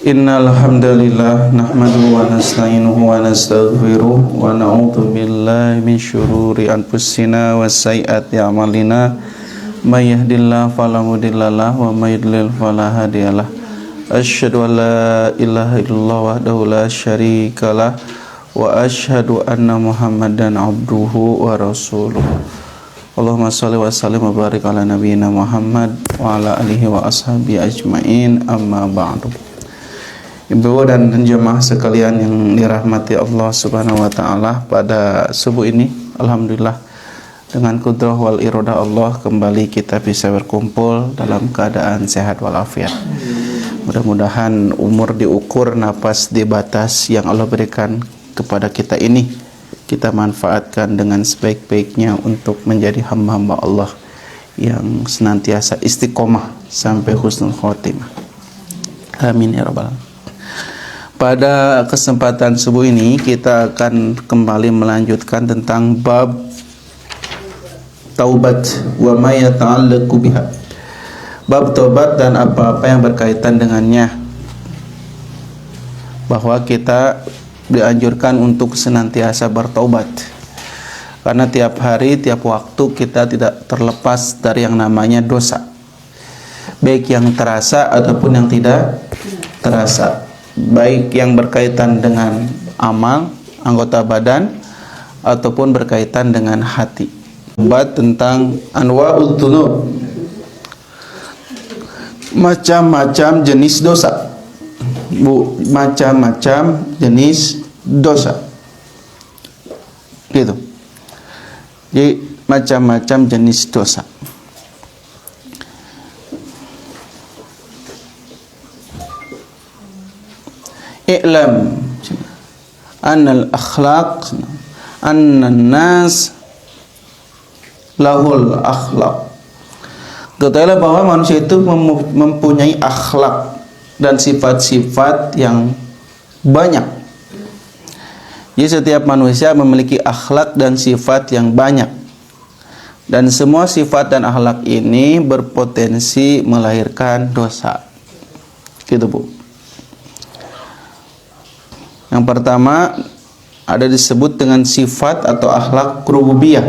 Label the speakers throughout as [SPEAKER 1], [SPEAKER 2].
[SPEAKER 1] Innal hamdalillah nahmaduhu wa nasta'inuhu wa nastaghfiruh wa na'udzu billahi min syururi anfusina wa sayyiati a'malina may yahdihillahu fala mudhillalah wa may yudlil fala hadiyalah. Asyhadu an la ilaha illallah wahdahu la syarikalah wa asyhadu anna Muhammadan abduhu wa rasuluh. Allahumma shalli wa sallim wa barik ala nabiyyina Muhammad wa ala alihi wa ashabihi ajmain, amma ba'du. Ibu dan jemaah sekalian yang dirahmati Allah Subhanahu wa taala, pada subuh ini alhamdulillah dengan kudrah wal iradah Allah kembali kita bisa berkumpul dalam keadaan sehat walafiat. Mudah-mudahan umur diukur, napas dibatas yang Allah berikan kepada kita ini kita manfaatkan dengan sebaik-baiknya untuk menjadi hamba-hamba Allah yang senantiasa istiqomah sampai husnul khotimah. Amin ya rabbal alamin. Pada kesempatan subuh ini kita akan kembali melanjutkan tentang bab taubat wa ma yata'allaqu biha. Bab taubat dan apa-apa yang berkaitan dengannya. Bahwa kita dianjurkan untuk senantiasa bertaubat. Karena tiap hari, tiap waktu kita tidak terlepas dari yang namanya dosa. Baik yang terasa ataupun yang tidak terasa. Baik yang berkaitan dengan amal, anggota badan, ataupun berkaitan dengan hati. Bab tentang anwa'ud dzunub, macam-macam jenis dosa. Macam-macam jenis dosa. Gitu. Jadi macam-macam jenis dosa. I'lam annal akhlaq annan nas lahul akhlaq. Ketahuilah bahwa manusia itu mempunyai akhlak dan sifat-sifat yang banyak. Jadi setiap manusia memiliki akhlak dan sifat yang banyak. Dan semua sifat dan akhlak ini berpotensi melahirkan dosa. Gitu, Bu. Yang pertama ada disebut dengan sifat atau akhlak rububiyah.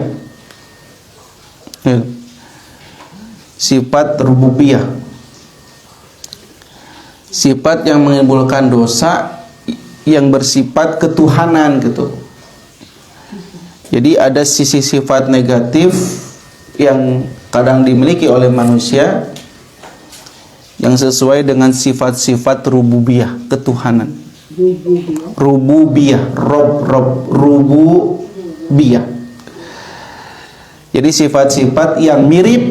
[SPEAKER 1] Sifat rububiyah. Sifat yang menimbulkan dosa yang bersifat ketuhanan gitu. Jadi ada sisi sifat negatif yang kadang dimiliki oleh manusia yang sesuai dengan sifat-sifat rububiyah, ketuhanan. Rububiyah, rububiyah. Jadi sifat-sifat yang mirip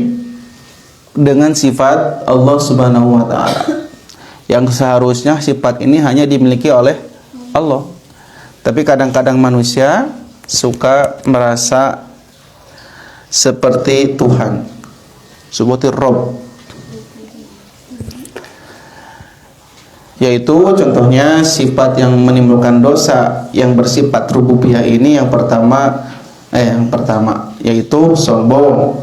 [SPEAKER 1] dengan sifat Allah Subhanahu wa taala. Yang seharusnya sifat ini hanya dimiliki oleh Allah. Tapi kadang-kadang manusia suka merasa seperti Tuhan, seperti Rob. Yaitu contohnya sifat yang menimbulkan dosa yang bersifat rububiyah ini yang pertama yaitu sombong.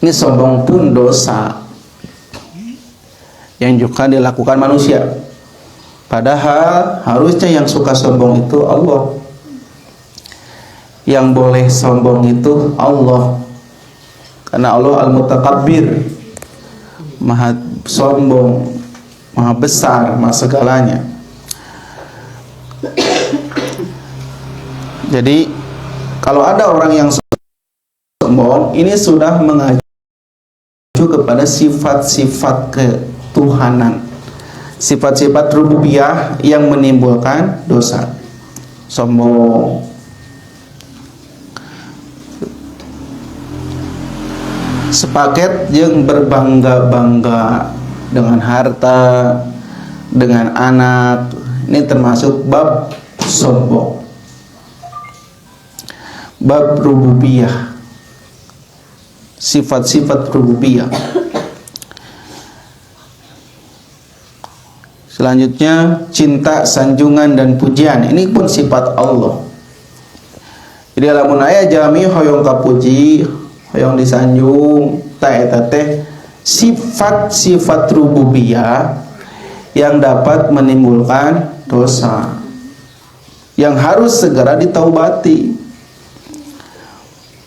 [SPEAKER 1] Ini sombong pun dosa yang juga dilakukan manusia. Padahal harusnya yang suka sombong itu Allah. Yang boleh sombong itu Allah. Karena Allah Al-Mutakabbir, Maha sombong, Maha besar, Maha segalanya. Jadi kalau ada orang yang sombong, ini sudah mengacu kepada sifat-sifat ketuhanan, sifat-sifat rububiyah yang menimbulkan dosa. Sombong. Sepaket yang berbangga-bangga dengan harta, dengan anak, ini termasuk bab sombong. Bab rububiyah, sifat-sifat rububiyah. Selanjutnya cinta, sanjungan dan pujian, ini pun sifat Allah. Jadi lamun aya jami hoyong kapuji, hoyong disanjung, ta eta teh sifat-sifat rububiyah yang dapat menimbulkan dosa, yang harus segera ditaubati.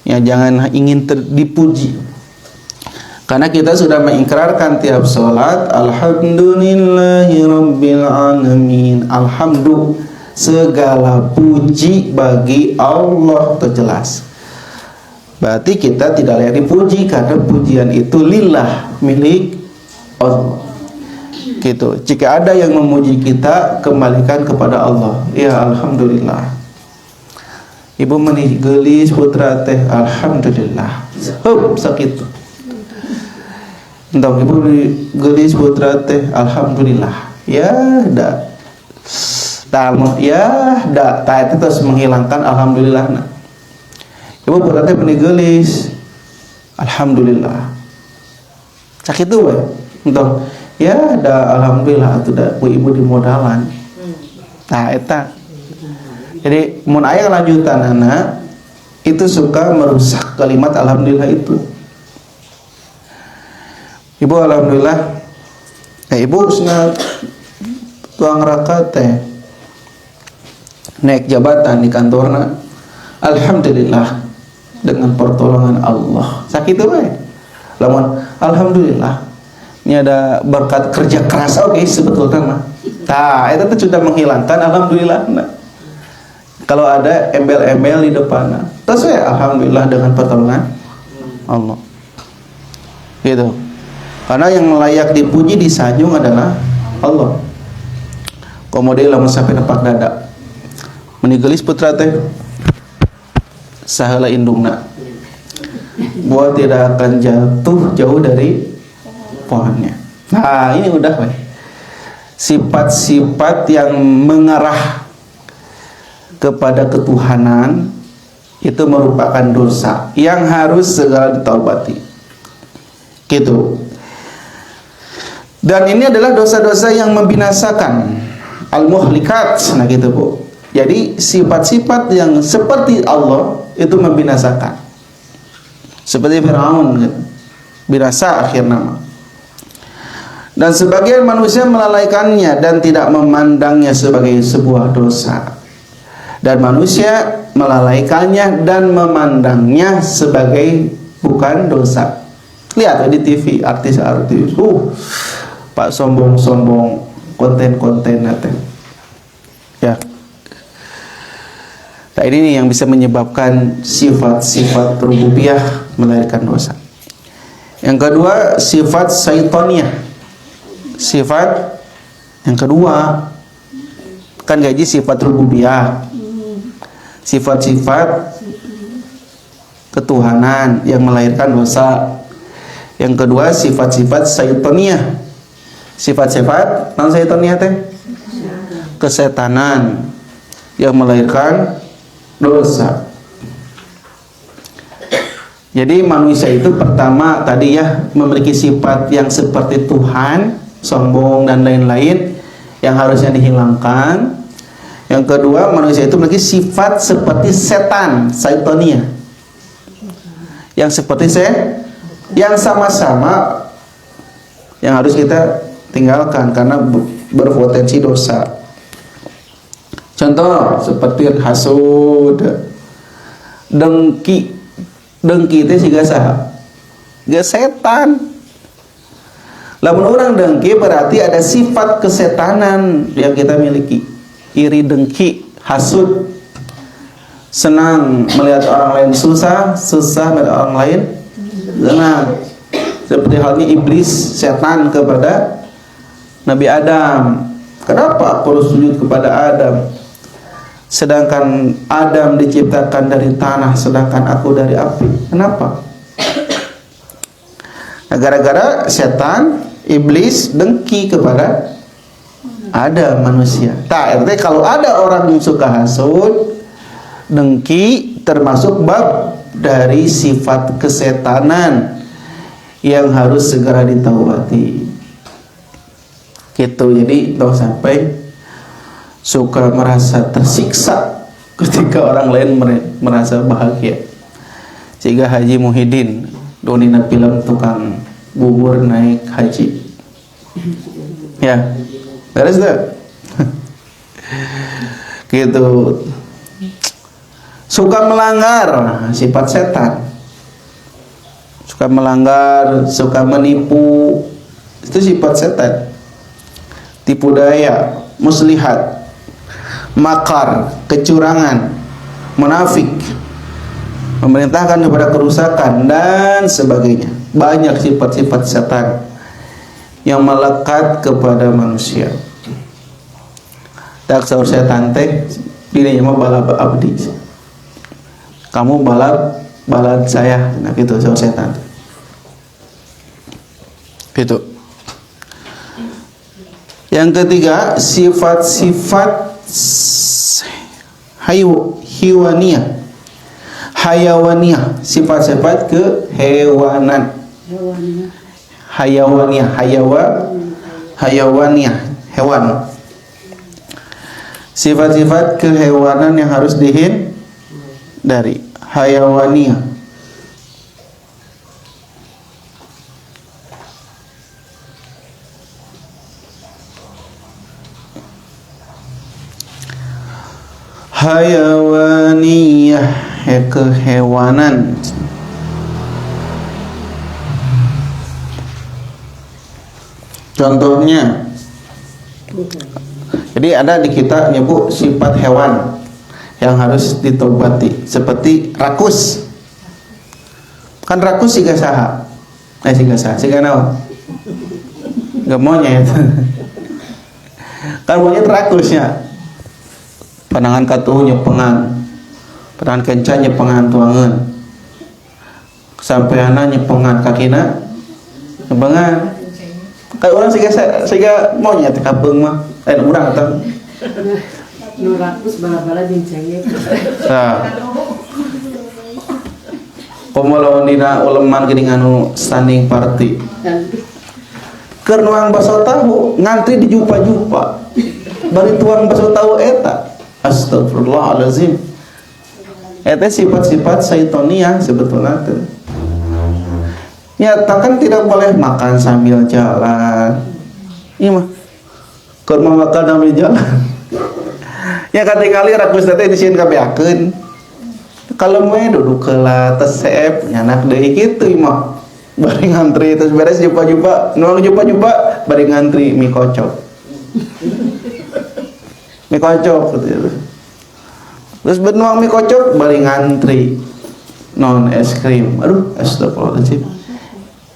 [SPEAKER 1] Ya, jangan ingin dipuji. Karena kita sudah mengikrarkan tiap sholat, alhamdulillahirabbil alamin. Alhamdulillah, segala puji bagi Allah, terjelas. Berarti kita tidak layak dipuji karena pujian itu lillah, milik Allah. Gitu. Jika ada yang memuji kita, kembalikan kepada Allah. Ya alhamdulillah. Ibu menigelis putra teh, alhamdulillah. Sakit. Entah ibu gelis putra teh, alhamdulillah. Ya dah. Ya dah. Tak itu terus menghilangkan alhamdulillah. Nah. Ibu putra teh menigelis, alhamdulillah. Sakit tuh, entah. Ya dah, alhamdulillah atuh da ibu di modalan. Nah eta. Jadi mun aya lanjutan anak itu suka merusak kalimat alhamdulillah itu. Ibu alhamdulillah, ibu cenah tuang raka teh naik jabatan di kantorna, alhamdulillah dengan pertolongan Allah. Sakit we. Lamun alhamdulillah ini ada berkat kerja keras, oke, sebetulnya mah. Nah, itu tuh sudah menghilangkan alhamdulillah. Nah, kalau ada embel-embel di depan, terus ya alhamdulillah dengan pertolongan Allah. Gitu. Karena yang layak dipuji disanjung adalah Allah. Kemudian lamun sampai nepak dada. Menigelis putra teh saheula indungna. Buat tidak akan jatuh jauh dari pohonnya. Nah, ini udah weh. Sifat-sifat yang mengarah kepada ketuhanan itu merupakan dosa yang harus segera ditaubati. Gitu. Dan ini adalah dosa-dosa yang membinasakan, al-muhlikat. Nah gitu Bu. Jadi sifat-sifat yang seperti Allah itu membinasakan. Seperti Firaun gitu. Binasa akhir nama. Dan sebagian manusia melalaikannya dan tidak memandangnya sebagai sebuah dosa. Dan manusia melalaikannya dan memandangnya sebagai bukan dosa. Lihat di TV artis-artis, Pak sombong-sombong konten-konten nanti. Ya. Nah ini nih yang bisa menyebabkan sifat-sifat rububiyah melahirkan dosa. Yang kedua, sifat syaitaniyah. Sifat yang kedua kan gaji sifat rububiyah. Sifat-sifat ketuhanan yang melahirkan dosa. Yang kedua, sifat-sifat syaitaniyah. Sifat-sifat non syaitaniyah teh kesetanan yang melahirkan dosa. Jadi manusia itu pertama tadi ya memiliki sifat yang seperti Tuhan, sombong dan lain-lain yang harusnya dihilangkan. Yang kedua, manusia itu memiliki sifat seperti setan, syaitaniyah. Yang seperti yang sama-sama yang harus kita tinggalkan karena berpotensi dosa. Contoh seperti hasud, dengki. Dengki itu siga saha? Gak setan. Lamun orang dengki berarti ada sifat kesetanan yang kita miliki. Iri, dengki, hasud, senang melihat orang lain susah, susah melihat orang lain senang. Seperti halnya iblis, setan kepada Nabi Adam. Kenapa aku harus sujud kepada Adam? Sedangkan Adam diciptakan dari tanah, sedangkan aku dari api. Kenapa? Nah, gara-gara setan, iblis dengki kepada Adam manusia. Tak, artinya kalau ada orang yang suka hasud, dengki termasuk bab dari sifat kesetanan yang harus segera ditaubati. Gitu. Jadi tidak sampai suka merasa tersiksa ketika orang lain merasa bahagia. Sehingga Haji Muhyiddin donina film tukang bubur naik haji. Ya. Beres tuh. Gitu. Suka melanggar, sifat setan. Suka melanggar, suka menipu, itu sifat setan. Tipu daya, muslihat, makar, kecurangan, munafik, memerintahkan kepada kerusakan dan sebagainya. Banyak sifat-sifat setan yang melekat kepada manusia. Tak saur setan teh dirinya mah balap abdi. Kamu balad saya, nah gitu saur setan. Gitu. Yang ketiga, sifat-sifat hayawaniyah. Hayawaniyah, sifat-sifat kehewanan. Hayawaniyah, hayawaniyah, hewan. Sifat-sifat kehewanan yang harus dihindari. Hayawaniyah. Hayawaniyah, kehewanan. Contohnya, jadi ada di kita nyebut sifat hewan yang harus ditobati, seperti rakus. Kan rakus siga saha? Siga naon? Gak monyet. Kan monyet rakusnya. Pandangan katuh nyepengan, pandangan kencan nyepengan tuangan, kesampaiana nyepengan kakina nyepengan. Kayak orang siga monyet kabeung mah, urang eta.
[SPEAKER 2] Nu rakus bala-bala jeung cengek.
[SPEAKER 1] Nah. Pemulawan dina uleman geuning anu standing party. Keur nuang baso tahu ngantri di jupa-jupa. Bari tuang baso tahu eta. Astagfirullahalazim. Eta sifat-sifat syaitoniah sebetulna teh. Nyatakan tidak boleh makan sambil jalan. Iya mah. Keur makan sambil jalan. Ya katingali rakus teh disieun kabeakeun. Kalau mau duduk heula tes seep nyanak deui kitu mah. Bari ngantri terus beres jumpa-jumpa, nuang jumpa-jumpa bari ngantri mie kocok. Mie kocok gitu. Terus benuang mie kocok bari ngantri non es krim. Aduh, astagfirullahaladzim.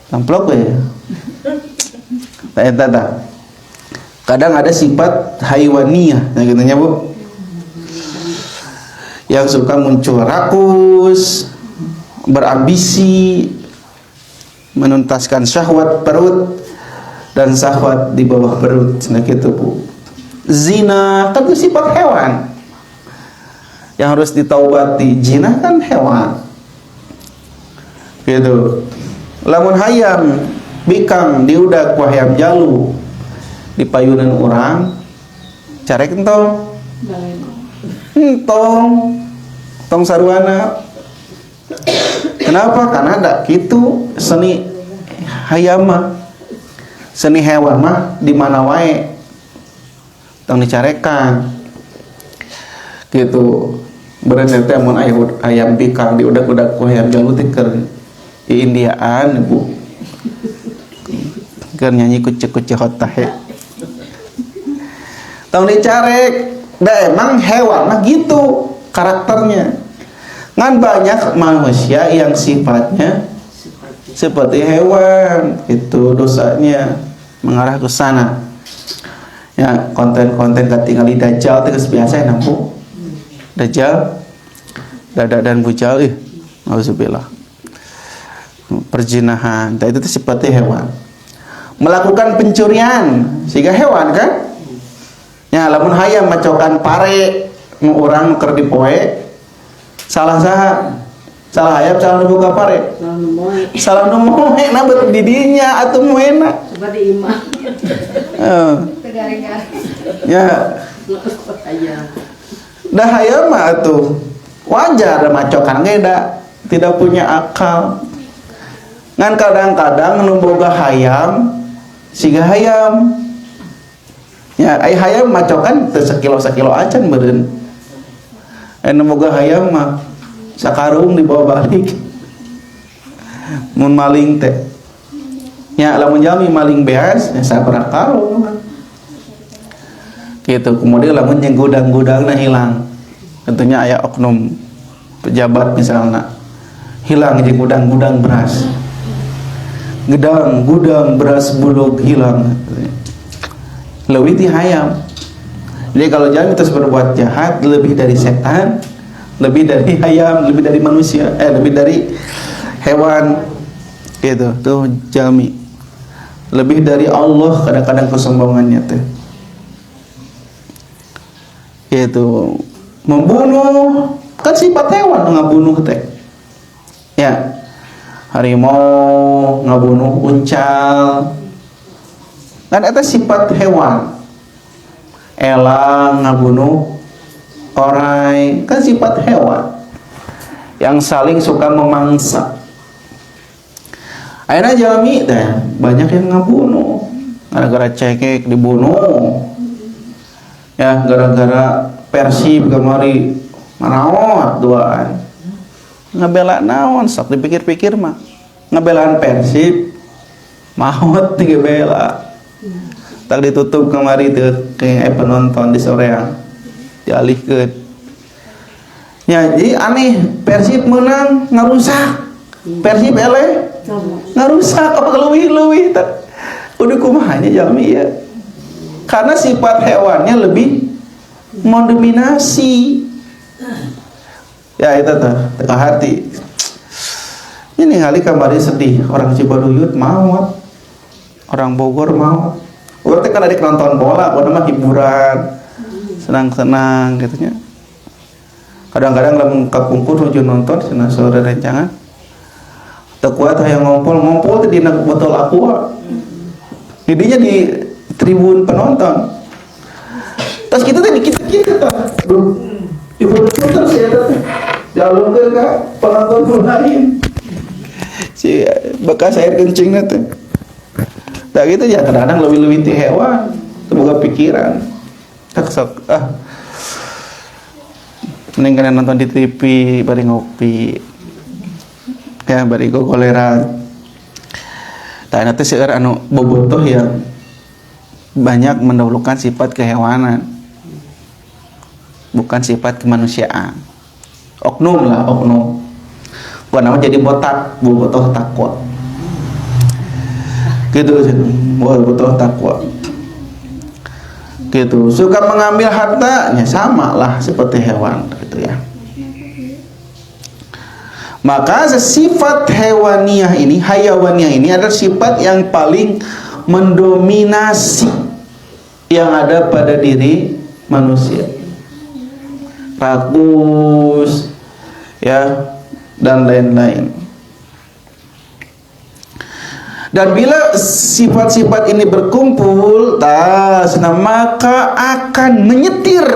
[SPEAKER 1] Tamplok ya. Eta. Kadang ada sifat haywaniyah, nah gitu nya Bu. Yang suka muncul rakus, berambisi, menuntaskan syahwat perut dan syahwat di bawah perut, nah gitu Bu. Zina kan itu sifat hewan yang harus ditaubati. Zina kan hewan gitu. Lamun hayam bikang diudak ku hayam jalu di payunan orang carek entong tong saruana. Kenapa? Karena ada gitu seni hayam mah, seni hewan mah di mana wae tong dicarekan gitu. Berenang teh mun ayam bikang diudak-udak ku hayam jalu teh keur Indiaan Bu. Keur nyanyi kucek-kucek hotahe. Tong dicarek. Da emang hewan mah gitu karakternya. Ngan banyak manusia yang sifatnya seperti hewan, itu dosanya mengarah ke sana. Ya, konten-konten ketinggalan dajjal itu biasa ya Bu. Dajjal, dadak dan bujal, auzubillah. Perzinahan, itu seperti hewan. Melakukan pencurian, sehingga hewan kan? Ya, lamun hayam macokan pare nu urang keur dipoe. Salah hayam salah nu buka pare. Salah nu moe na bet di dinya atuh moena.
[SPEAKER 2] Coba di imah.
[SPEAKER 1] Ya. Dah hayam mah atuh wajar macokan ge da tidak punya akal. Ngan kadang-kadang nu boga hayam siga hayam Ya, ai hayam macokan teu sakilo acan meureun. Anu boga hayam mah sakarung dibawa balik. Mun maling teh. Ya, lamun jalmi maling beas ya sabaraha karung. Gitu. Kemudian lamun yang gudang-gudangna hilang. Tentunya aya oknum pejabat misalnya hilang di gudang-gudang beras. Gudang beras bulog hilang. Leuwih ti hayam. Jadi kalau jangan terus berbuat jahat, lebih dari setan, lebih dari hayam, lebih dari manusia, lebih dari hewan, gitu. Tuh jalmi. Lebih dari Allah kadang-kadang kesombongannya teh. Gitu. Membunuh kan sifat hewan ngabunuh teh. Ya. Harimau ngabunuh uncal. Kan eta sifat hewan. Elang ngabunuh orai, kan sifat hewan yang saling suka memangsa. Akhirnya jalmi teh banyak yang ngabunuh gara-gara cekek dibunuh. Ya, gara-gara Persib kemari manaot duaan. Ngabela naon sok dipikir-pikir mah. Ngabelaan Persib maut digebela. Tak ditutup kemari teu kayak penonton di soreang dialihkeun. Ya, jadi aneh Persib menang ngarusak. Persib eleh ngarusak apa leuwih tak. Udah kumahanya jalmi ya. Karena sifat hewannya lebih mendominasi. Ya itu tuh tengah hati. Ini kali kamari sedih, orang Cibaduyut maut, orang Bogor maut. Urang teh kan adik nonton bola, mah hiburan, senang-senang gitunya. Kadang-kadang lamun kapungkur nuju nonton cenah sore rencangan. Teu kuat hayang ngompol teh dina botol aqua. Didinya di tribun penonton. Terus kita teh dikit-dikit tah. Ibu terus ya teh. Jalurkeun ka penonton lain. Si bekas air kencingna teh. Tak gitu ya, kadang-kadang lebih-lebih ti hewan, terbuka pikiran. Tak sok mending kalian nonton di TV bari ngopi. Ya bari gogoleran. Tah eta teh seueur anu bobotoh yang banyak mendahulukan sifat kehewanan. Bukan sifat kemanusiaan. Oknum. Bukan nama jadi botak, bobotoh takwa. Gitu bobotoh takwa. Gitu. Suka mengambil hartanya sama lah seperti hewan gitu ya. Maka sifat hayawaniah ini adalah sifat yang paling mendominasi yang ada pada diri manusia. Rakus ya dan lain-lain. Dan bila sifat-sifat ini berkumpul, maka akan menyetir.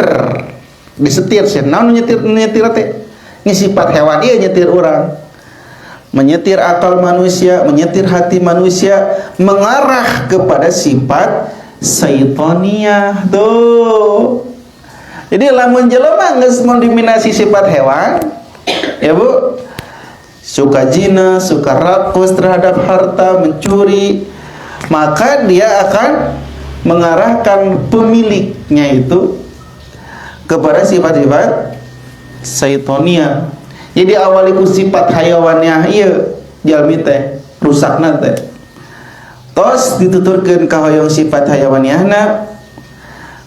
[SPEAKER 1] Disetir sih. Naon nyetir teh? Ini sifat hewan ieu nyetir orang. Menyetir akal manusia, menyetir hati manusia, mengarah kepada sifat syaitaniah tuh. Jadi lamun jelema geus mendominasi sifat hewan, ya Bu, suka zina, suka rakus terhadap harta, mencuri, maka dia akan mengarahkan pemiliknya itu kepada sifat-sifat syaitaniah. Jadi awaliku sifat hayawaniah ieu jalmi teh rusakna teh. Tos dituturkeun ka hoyong sifat hayawaniahna,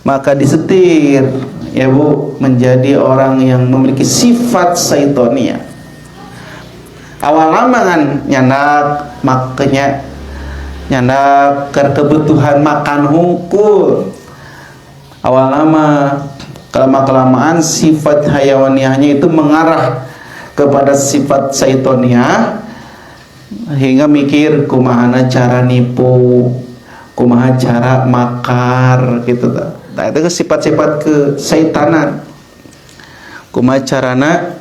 [SPEAKER 1] maka disetir ya Bu menjadi orang yang memiliki sifat syaitaniah. Awal lamangan nyandak makanya nyandak kebutuhan makan hungkul. Awal lama kelamaan sifat hayawaniahnya itu mengarah kepada sifat syaitaniah hingga mikir kumahana cara nipu, kumaha cara makar gitu ta. Nah, itu sifat-sifat kesaitanan. Kumaha carana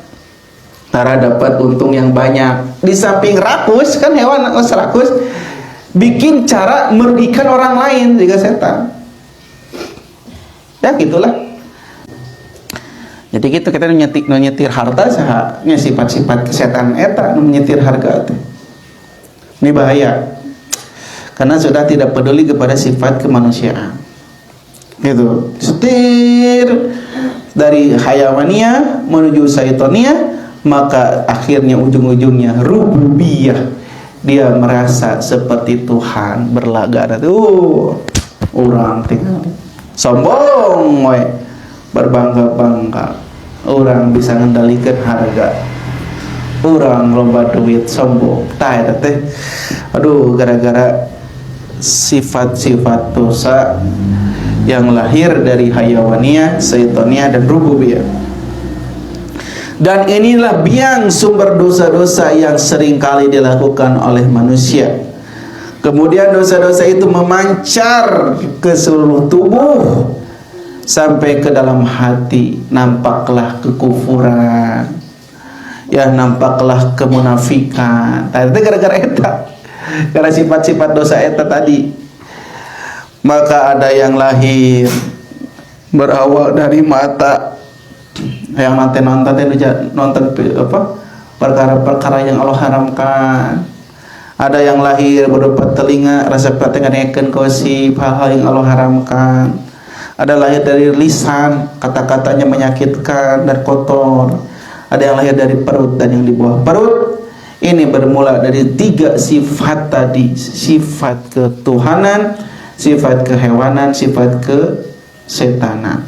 [SPEAKER 1] cara dapat untung yang banyak. Di samping rakus, kan hewan rakus, bikin cara merugikan orang lain juga setan. Ya gitulah. Jadi kita nyetir harta sahanya sifat-sifat kesetan eta nyetir harga teh. Ini bahaya. Karena sudah tidak peduli kepada sifat kemanusiaan. Gitu. Setir dari hayawaniyah menuju syaitaniyah, maka akhirnya ujung-ujungnya rububiyah. Dia merasa seperti Tuhan berlagak. Orang tinggal sombong we, berbangga-bangga. Orang bisa ngendalikan harga. Orang loba duit sombong. Tah eta teh. Aduh, gara-gara sifat-sifat dosa yang lahir dari hayawaniyah, syaitaniyah dan rububiyah. Dan inilah biang sumber dosa-dosa yang seringkali dilakukan oleh manusia. Kemudian dosa-dosa itu memancar ke seluruh tubuh sampai ke dalam hati. Nampaklah kekufuran, ya nampaklah kemunafikan. Itu gara-gara eta, karena sifat-sifat dosa eta tadi. Maka ada yang lahir berawal dari mata, yang nanti nonton apa perkara-perkara yang Allah haramkan. Ada yang lahir berupa telinga, rasa ngadengekeun gosip hal-hal yang Allah haramkan. Ada lahir dari lisan, kata-katanya menyakitkan dan kotor. Ada yang lahir dari perut dan yang di bawah perut. Ini bermula dari 3 sifat tadi, sifat ketuhanan, sifat kehewanan, sifat kesetanan.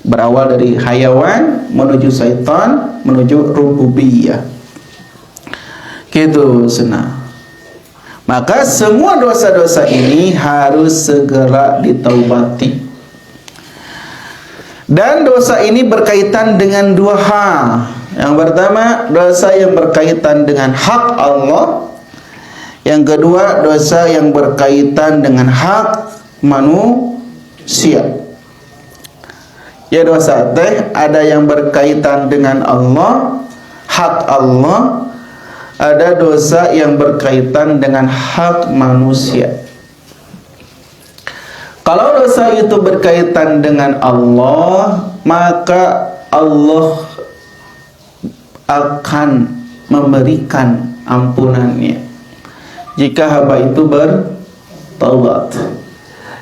[SPEAKER 1] Berawal dari hayawan menuju syaitan menuju rububiyah. Gitu senang. Maka semua dosa-dosa ini harus segera ditaubati. Dan dosa ini berkaitan dengan 2 hal. Yang pertama, dosa yang berkaitan dengan hak Allah. Yang kedua, dosa yang berkaitan dengan hak manusia. Ya, dosa teh ada yang berkaitan dengan Allah, hak Allah. Ada dosa yang berkaitan dengan hak manusia. Kalau dosa itu berkaitan dengan Allah, maka Allah akan memberikan ampunannya jika hamba itu bertaubat.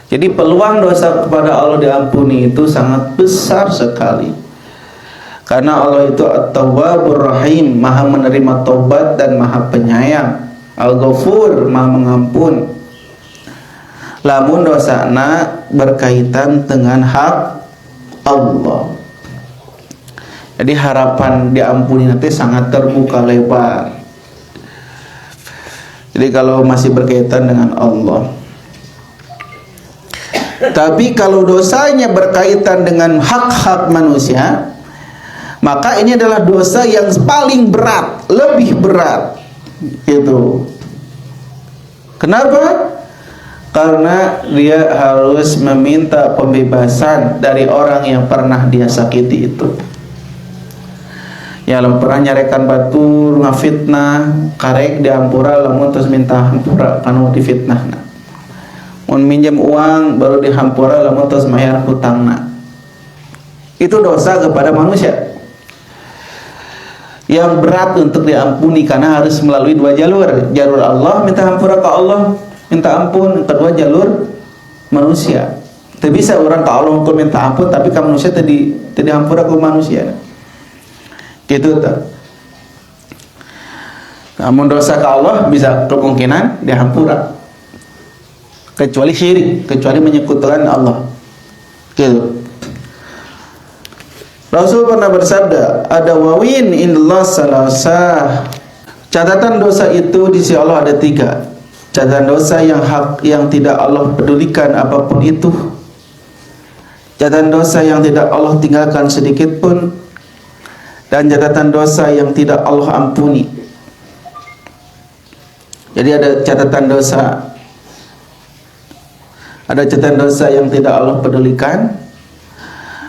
[SPEAKER 1] Jadi peluang dosa kepada Allah diampuni itu sangat besar sekali. Karena Allah itu At-Tawwabur Rahim, Maha menerima taubat dan Maha penyayang. Al-Ghafur, Maha mengampun. Lamun dosana berkaitan dengan hak Allah. Jadi harapan diampuni nanti sangat terbuka lebar. Jadi kalau masih berkaitan dengan Allah. Tapi kalau dosanya berkaitan dengan hak-hak manusia, maka ini adalah dosa yang paling berat, lebih berat. Gitu. Kenapa? Karena dia harus meminta pembebasan dari orang yang pernah dia sakiti itu. Ya, lamun pernah nyarekan batur, ngafitnah, karek diampura, lamun terus minta hampura kanu difitnahna. Mun minjem uang baru dihampura, lamun terus mayar hutangna. Itu dosa kepada manusia yang berat untuk diampuni, karena harus melalui 2 jalur. Jalur Allah, minta hampura ke Allah, minta ampun. Kedua, jalur manusia. Tidak bisa orang ke Allah untuk minta ampun, tapi ke manusia tidak hampura ke manusia. Gitu tuh. Namun dosa ke Allah bisa kemungkinan dihampura, kecuali syirik, kecuali menyekutukan Allah. Gitu. Rasul pernah bersabda, ada wawin indallah salasah. Catatan dosa itu di sisi Allah ada 3. Catatan dosa yang hak, yang tidak Allah pedulikan apapun itu. Catatan dosa yang tidak Allah tinggalkan sedikit pun. Dan catatan dosa yang tidak Allah ampuni. Jadi ada catatan dosa. Ada catatan dosa yang tidak Allah pedulikan.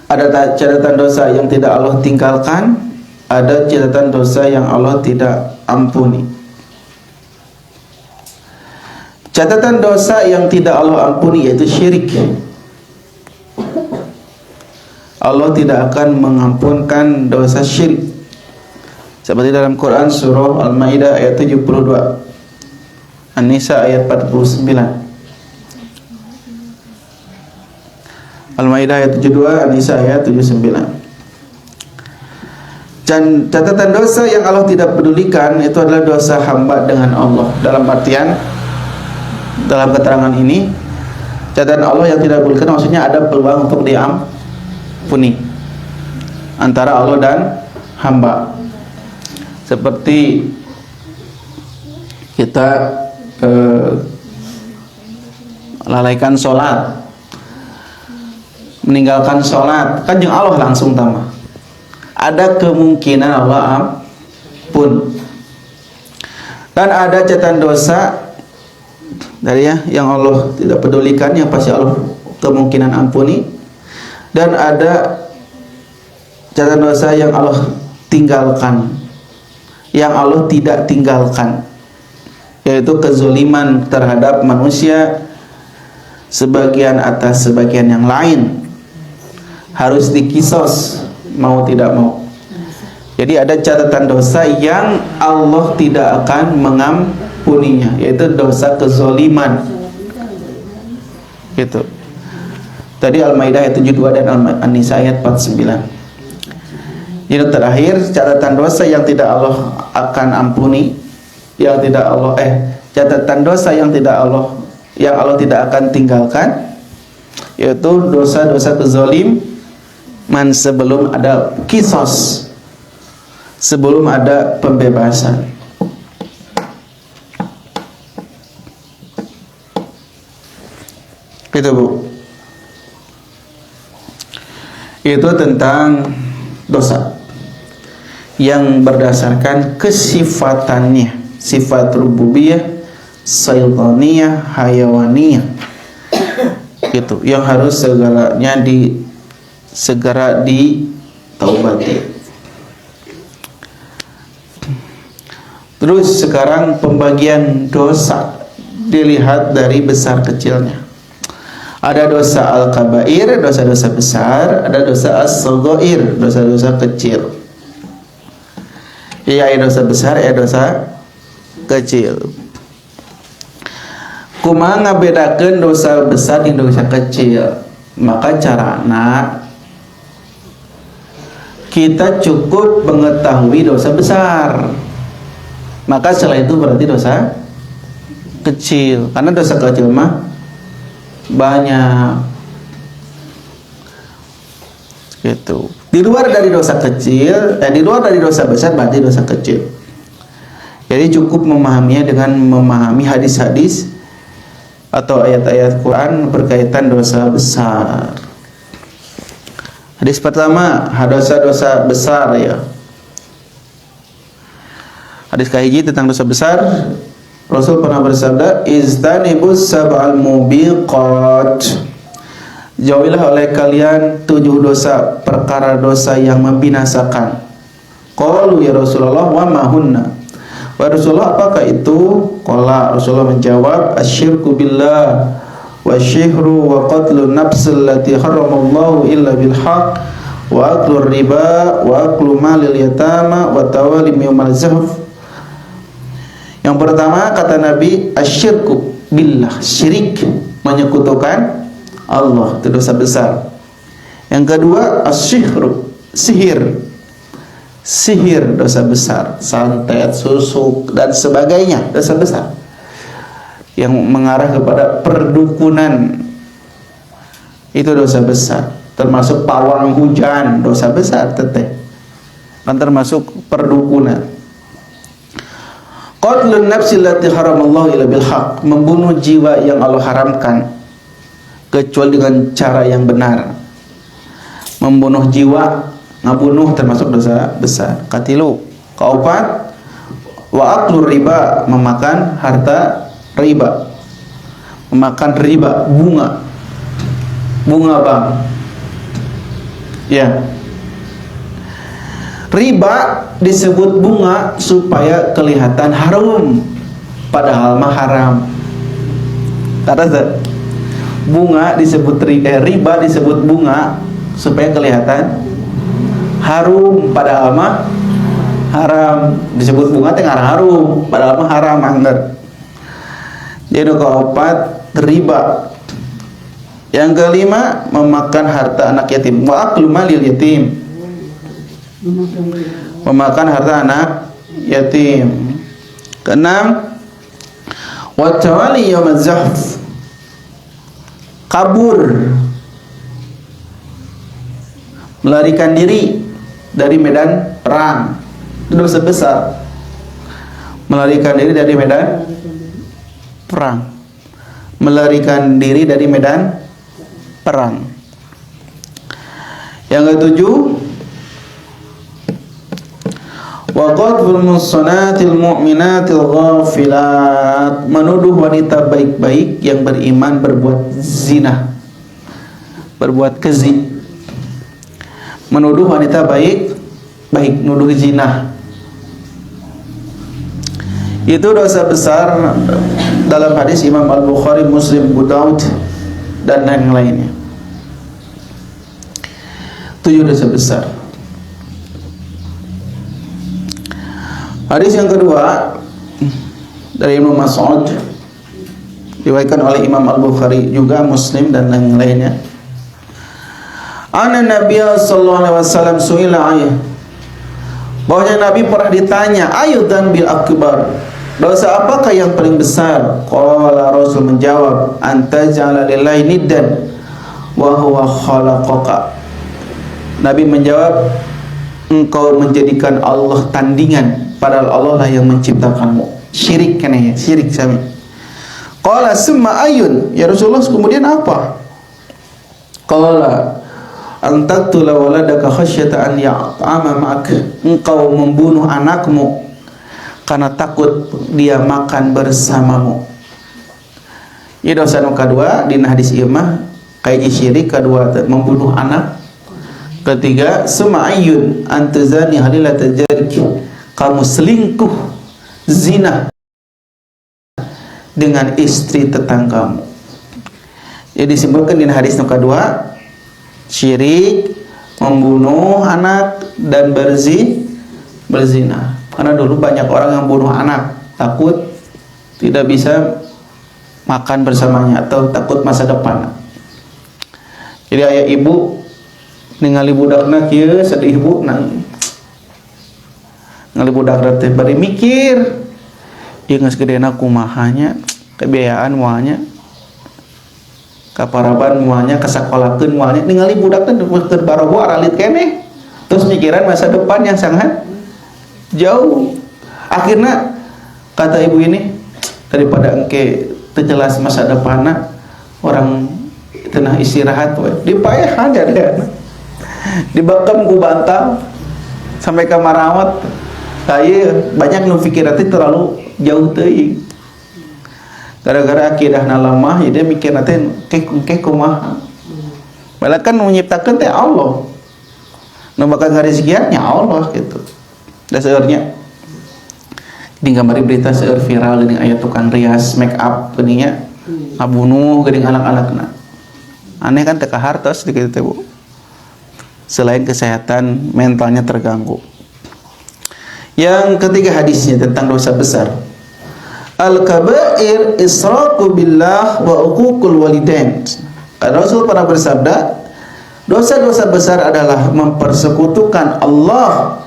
[SPEAKER 1] Ada catatan dosa yang tidak Allah tinggalkan. Ada catatan dosa yang Allah tidak ampuni. Catatan dosa yang tidak Allah ampuni yaitu syirik. Allah tidak akan mengampunkan dosa syirik. Seperti dalam Quran surah Al-Maidah ayat 72, An-Nisa ayat 49. Al-Maidah ayat 72, An-Nisa ayat 79. Dan catatan dosa yang Allah tidak pedulikan itu adalah dosa hamba dengan Allah. Dalam artian, dalam keterangan ini, catatan Allah yang tidak pedulikan maksudnya ada peluang untuk diampuni antara Allah dan hamba. Seperti kita lalaikan sholat, meninggalkan sholat, kan jeung Allah langsung tamah. Ada kemungkinan Allah ampun. Dan ada catatan dosa dari yang Allah tidak pedulikan, yang pasti Allah kemungkinan ampuni. Dan ada catatan dosa yang Allah tinggalkan, yang Allah tidak tinggalkan, yaitu kezaliman terhadap manusia sebagian atas sebagian yang lain, harus dikisos mau tidak mau. Jadi ada catatan dosa yang Allah tidak akan mengampuninya, yaitu dosa kezaliman. Gitu. Tadi Al-Maidah ayat 72 dan An-Nisa ayat 49. Yang terakhir, catatan dosa yang tidak Allah akan ampuni, yang tidak Allah catatan dosa yang Allah tidak akan tinggalkan, yaitu dosa-dosa kezaliman sebelum ada kisos, sebelum ada pembebasan. Itu Bu. Itu tentang dosa yang berdasarkan kesifatannya, sifat rububiyah, sultaniyah, hayawaniyah. Gitu, yang harus segera ditaubati. Terus sekarang pembagian dosa dilihat dari besar kecilnya. Ada dosa al-kabair, dosa-dosa besar, ada dosa as-saghair, dosa-dosa kecil. Iya, dosa besar, dosa kecil. Kumaha ngabedakeun dosa besar jeung dosa kecil? Maka carana kita cukup mengetahui dosa besar, maka setelah itu berarti dosa kecil. Karena dosa kecil mah banyak. Gitu. Di luar dari dosa kecil, di luar dari dosa besar berarti dosa kecil. Jadi cukup memahaminya dengan memahami hadis-hadis atau ayat-ayat Quran berkaitan dosa besar. Hadis pertama, dosa-dosa besar ya. Hadis kahiji tentang dosa besar. Rasul pernah bersabda, "Iztanibus sab'al mubiqat." Jauhilah oleh kalian 7 dosa, perkara dosa yang membinasakan. Qalu ya Rasulullah, wa ma hunna? Wa Rasulullah, apakah itu? Qala, Rasulullah menjawab, asyirku billah wa syihru wa qatlun nafsil lati haramallahu illa bil haq wa aklur riba wa aklu malil yatama wa tawalim yawmal zahf. Yang pertama kata Nabi, asyirku billah, syirik, menyekutukan Allah, itu dosa besar. Yang kedua, asyihru, sihir, dosa besar. Santet, susuk dan sebagainya, dosa besar yang mengarah kepada perdukunan, itu dosa besar. Termasuk pawang hujan, dosa besar teteh, kan termasuk perdukunan. Qatlun nafsi allati haramallahu illa bil haq, membunuh jiwa yang Allah haramkan kecuali dengan cara yang benar. Membunuh jiwa, ngabunuh termasuk dosa besar. Katilu, kaopat, wa aklur riba, memakan harta riba, memakan riba, bunga bank. Ya, riba disebut bunga supaya kelihatan harum, padahal mah haram. Kata bunga disebut riba disebut bunga supaya kelihatan harum, padahal mah haram. Disebut bunga teh harum, padahal mah haram anggar. Jadi keempat, riba. Yang kelima, memakan harta anak yatim. Wa aklu malil yatim. Memakan harta anak yatim. Keenam, wa tawali yaumaz zahf. Kabur, melarikan diri dari medan perang. Itu dosa besar. Melarikan diri dari medan perang. Melarikan diri dari medan perang. Yang ketujuh, wa qadful muhsanatil mu'minatil ghafilat. Menuduh wanita baik-baik yang beriman berbuat zina, berbuat keji. Menuduh wanita baik nuduh zina. Itu dosa besar dalam hadis Imam Al-Bukhari, Muslim, Abu Daud dan yang lainnya. 7 dosa besar. Hadis yang kedua dari Ibnu Mas'ud, diriwayatkan oleh Imam Al-Bukhari juga, Muslim dan yang lainnya. Anna Nabiya sallallahu alaihi wasallam su'ila ayah, bahwasanya Nabi pernah ditanya, ayudan bil akbar, dosa apakah yang paling besar? Qala, Rasul menjawab, anta ja'ala lillahi niddan wa huwa khalaqaka. Nabi menjawab, engkau menjadikan Allah tandingan, padahal Allah lah yang menciptakanmu. Syirik kan ya, syirik sami. Qala summa ayun, ya Rasulullah, kemudian apa? Qala antaqtula waladaka khasyata an ya'tama ma'ak, engkau membunuh anakmu karena takut dia makan bersamamu. Ini dosa kedua di hadis ieu mah kayak syirik. Kedua, membunuh anak. Ketiga, suma'ayun antazani halilata jarik, kamu selingkuh, zina dengan istri tetanggamu. Jadi disebutkan di hadis kedua, syirik, membunuh anak, dan berzina. Karena dulu banyak orang yang bunuh anak, takut tidak bisa makan bersamanya atau takut masa depan. Jadi ayah ibu ningali budakna kieu, sedih ibu nang ningali budakna teh bari mikir, ieu geus gedena kumahanya, kebiayaan moalnya, kaparaban moalnya, kasakolakeun moalnya, ningali budakna keur barobo aralit keneh. Terus mikiran masa depan yang sangat jauh. Akhirnya kata ibu ini, daripada engke teu jelas masa depanna, orang tenah istirahat we, dipayah aja deh. Dibakam ku bantal sampai ke marawat. Kaye banyak nu pikiran teh terlalu jauh teuing. Gara-gara akidahna lemah, jadi mikir teh kek kumaha. Padahal kan menciptakan teh Allah. Nu bakal ngarezekiannya Allah gitu. Da seueurnya di gambar berita seueur viral geuning aya tukang rias make up geuning nya ngabunuh geuning anak-anakna. Aneh kan teu kahartos di kitu teh, Bu. Selain kesehatan mentalnya terganggu. Yang ketiga hadisnya tentang dosa besar. Al-kaba'ir israqu billah wa uququl walidain. Karena Rasul pernah bersabda, dosa-dosa besar adalah mempersekutukan Allah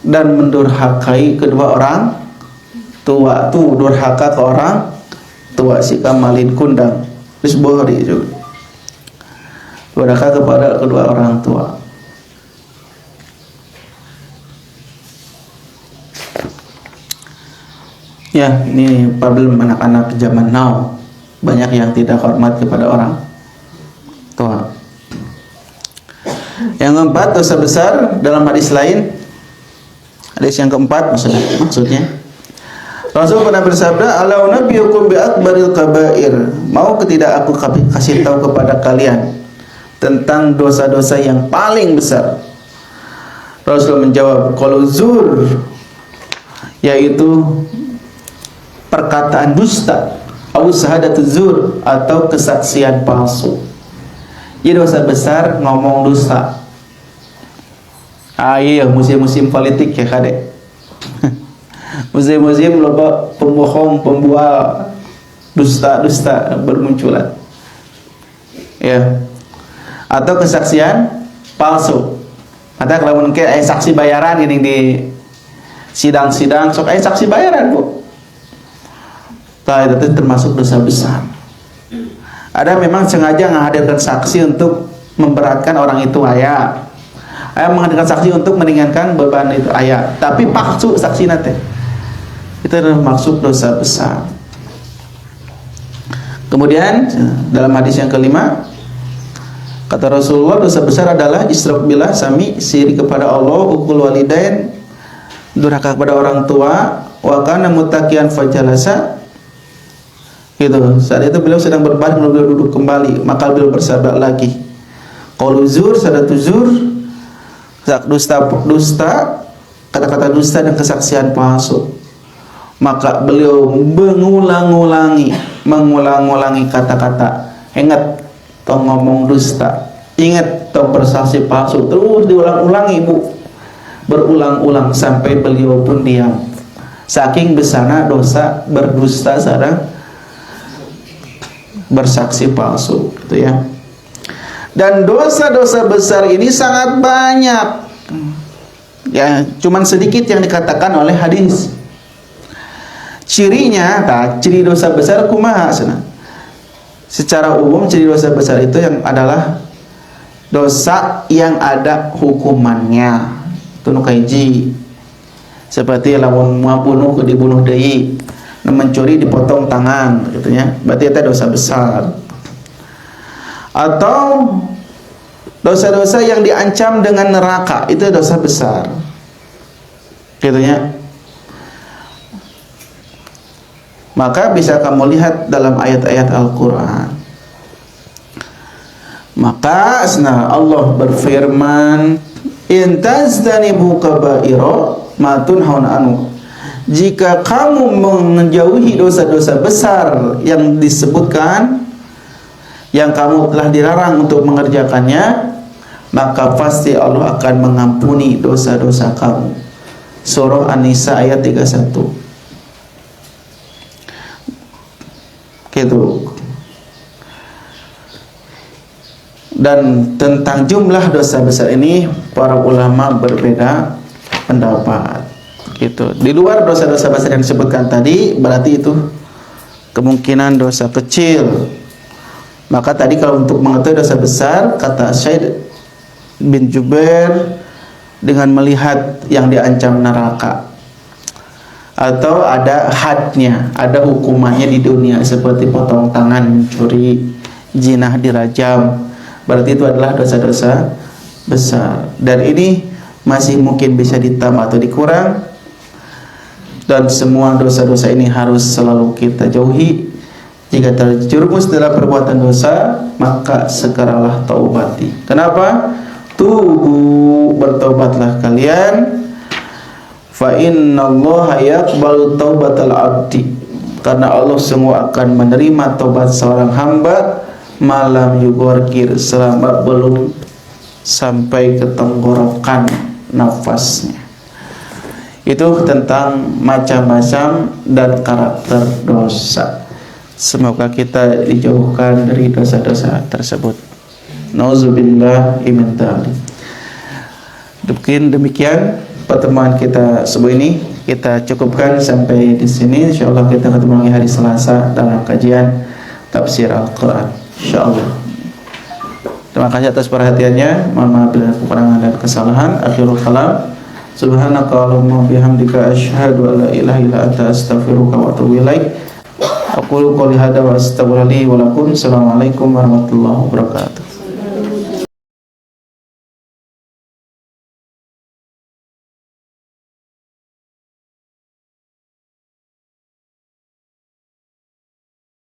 [SPEAKER 1] dan mendurhakai kedua orang tua. Tuh durhaka ke orang tua, si Kamalin Kundang Bukhari juga. Durhaka kepada kedua orang tua. Ya, ini problem anak-anak zaman now. Banyak yang tidak hormat kepada orang tua. Yang keempat, dosa besar dalam hadis lain. Hadis yang keempat maksudnya. Rasul pernah bersabda, "Alau nabiyukum bi akbaril kabair." Mau tidak aku kasih tahu kepada kalian tentang dosa-dosa yang paling besar? Rasul menjawab, "Qalu zur," yaitu perkataan dusta, au syahadatuz zur, atau kesaksian palsu. Jadi dosa besar ngomong dusta. Iya musim-musim politik ya kadek. Musim-musim loba pembohong, pembual, dusta bermunculan. Ya. Atau kesaksian palsu. Ada kalau mungkin saksi bayaran ini di sidang-sidang sok saksi bayaran, Bu. Itu termasuk dosa besar. Ada memang sengaja menghadirkan saksi untuk memberatkan orang itu ayah. Menghadirkan saksi untuk meringankan beban itu ayah. Tapi palsu saksi nanti. Itu termasuk dosa besar. Kemudian dalam hadis yang kelima, kata Rasulullah, dosa besar adalah isyraq billah, sami syirik kepada Allah, ukul walidain, durhaka kepada orang tua, wa kana muttaqiyan fajalasa. Gitu. Saat itu beliau sedang berbaring, beliau duduk kembali, maka beliau bersabda lagi, qaulu zur, sadatu zur, dusta, kata-kata dusta dan kesaksian palsu. Maka beliau mengulang-ulangi kata-kata, ingat tong ngomong dusta, ingat tong bersaksi palsu, terus diulang-ulangi, Bu, berulang-ulang sampai beliau pun diam. Saking besarnya dosa berdusta sareng bersaksi palsu, gitu ya. Dan dosa-dosa besar ini sangat banyak, ya, cuman sedikit yang dikatakan oleh hadis. Cirinya, ciri dosa besar kumaha cenah. Secara umum ciri dosa besar itu yang adalah dosa yang ada hukumannya. Itu nu kahiji. Seperti lamun ngabunuh dibunuh deui, mencuri dipotong tangan, gitu ya. Berarti itu dosa besar. Atau dosa-dosa yang diancam dengan neraka, itu dosa besar. Gitu ya. Maka bisa kamu lihat dalam ayat-ayat Al-Quran. Maka Allah berfirman, in tazdanibu kaba'ira ma tunhauna anhu. Jika kamu menjauhi dosa-dosa besar yang disebutkan, yang kamu telah dilarang untuk mengerjakannya, maka pasti Allah akan mengampuni dosa-dosa kamu. Surah An-Nisa ayat 31. Gitu. Dan tentang jumlah dosa besar ini para ulama berbeda pendapat. Gitu. Di luar dosa-dosa besar yang disebutkan tadi, berarti itu kemungkinan dosa kecil. Maka tadi kalau untuk mengetahui dosa besar, kata Syed bin Jubair, dengan melihat yang diancam neraka, atau ada hadnya, ada hukumannya di dunia, seperti potong tangan, mencuri, jinah, dirajam, berarti itu adalah dosa-dosa besar. Dan ini masih mungkin bisa ditambah atau dikurang. Dan semua dosa-dosa ini harus selalu kita jauhi. Jika terjerumus dalam perbuatan dosa, maka segeralah taubati. Kenapa? Tubu, bertobatlah kalian. Fa innallaha yaqbalu taubatal abdi, karena Allah semua akan menerima taubat seorang hamba malam yugorgir, selama belum sampai ke tenggorokan nafasnya. Itu tentang macam-macam dan karakter dosa. Semoga kita dijauhkan dari dosa-dosa tersebut. Nauzubillah min dzalik. Demikian pertemuan kita subuh ini, kita cukupkan sampai di sini. Insyaallah kita ketemu lagi hari Selasa dalam kajian tafsir Al-Quran, insyaallah. Terima kasih atas perhatiannya. Mohon maaf bila kekurangan dan kesalahan. Akhirul kalam, subhanaka allahumma bihamdika asyhadu an la ilaha illa anta astaghfiruka wa atubu ilaik. Aqulu qouli hadza wa astaghfirullahi wa lakum. Assalamualaikum warahmatullahi wabarakatuh.